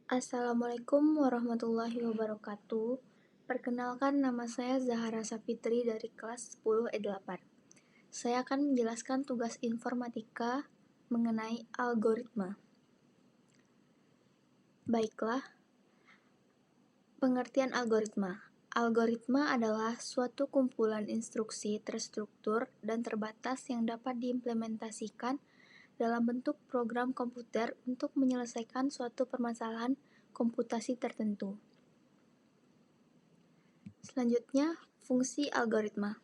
Assalamualaikum warahmatullahi wabarakatuh. Perkenalkan, nama saya Zahara Safitri dari kelas 10E8. Saya akan menjelaskan tugas informatika mengenai algoritma. Baiklah, pengertian algoritma. Algoritma adalah suatu kumpulan instruksi terstruktur dan terbatas yang dapat diimplementasikan dalam bentuk program komputer untuk menyelesaikan suatu permasalahan komputasi tertentu. Selanjutnya, fungsi algoritma.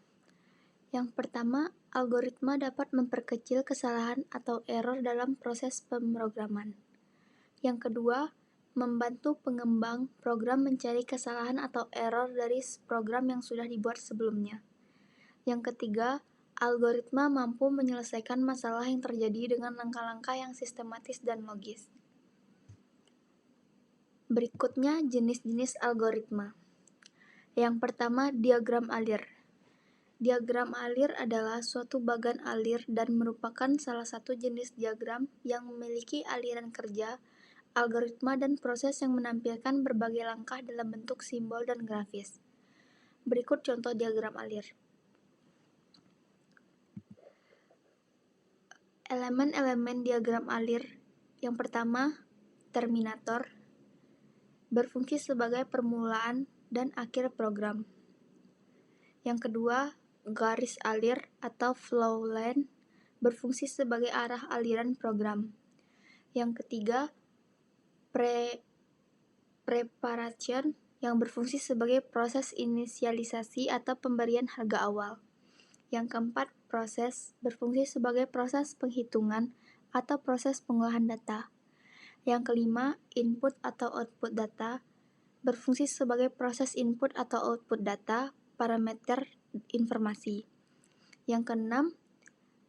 Yang pertama, algoritma dapat memperkecil kesalahan atau error dalam proses pemrograman. Yang kedua, membantu pengembang program mencari kesalahan atau error dari program yang sudah dibuat sebelumnya. Yang ketiga, algoritma mampu menyelesaikan masalah yang terjadi dengan langkah-langkah yang sistematis dan logis. Berikutnya, jenis-jenis algoritma. Yang pertama, diagram alir. Diagram alir adalah suatu bagan alir dan merupakan salah satu jenis diagram yang memiliki aliran kerja, algoritma, dan proses yang menampilkan berbagai langkah dalam bentuk simbol dan grafis. Berikut contoh diagram alir. Elemen-elemen diagram alir. Yang pertama, terminator, berfungsi sebagai permulaan dan akhir program. Yang kedua, garis alir atau flow line, berfungsi sebagai arah aliran program. Yang ketiga, preparation, yang berfungsi sebagai proses inisialisasi atau pemberian harga awal. Yang keempat, proses, berfungsi sebagai proses penghitungan atau proses pengolahan data. Yang kelima, input atau output data, berfungsi sebagai proses input atau output data, parameter informasi. Yang keenam,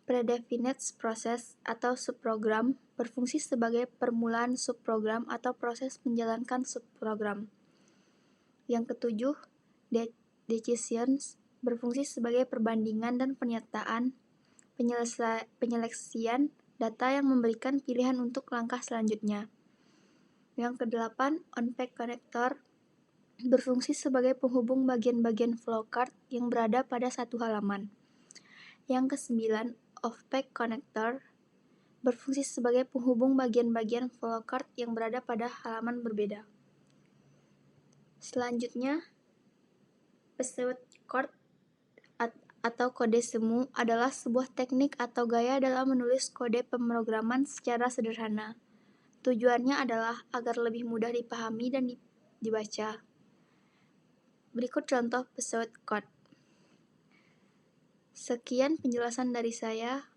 predefinite process atau subprogram, berfungsi sebagai permulaan subprogram atau proses menjalankan subprogram. Yang ketujuh, decisions, berfungsi sebagai perbandingan dan pernyataan penyeleksian data yang memberikan pilihan untuk langkah selanjutnya. Yang kedelapan, on-pack connector, berfungsi sebagai penghubung bagian-bagian flowchart yang berada pada satu halaman. Yang kesembilan, off-pack connector, berfungsi sebagai penghubung bagian-bagian flowchart yang berada pada halaman berbeda. Selanjutnya, pseudocode atau kode semu adalah sebuah teknik atau gaya dalam menulis kode pemrograman secara sederhana. Tujuannya adalah agar lebih mudah dipahami dan dibaca. Berikut contoh pseudocode. Sekian penjelasan dari saya.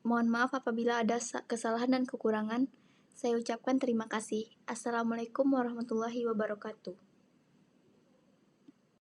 Mohon maaf apabila ada kesalahan dan kekurangan. Saya ucapkan terima kasih. Assalamualaikum warahmatullahi wabarakatuh.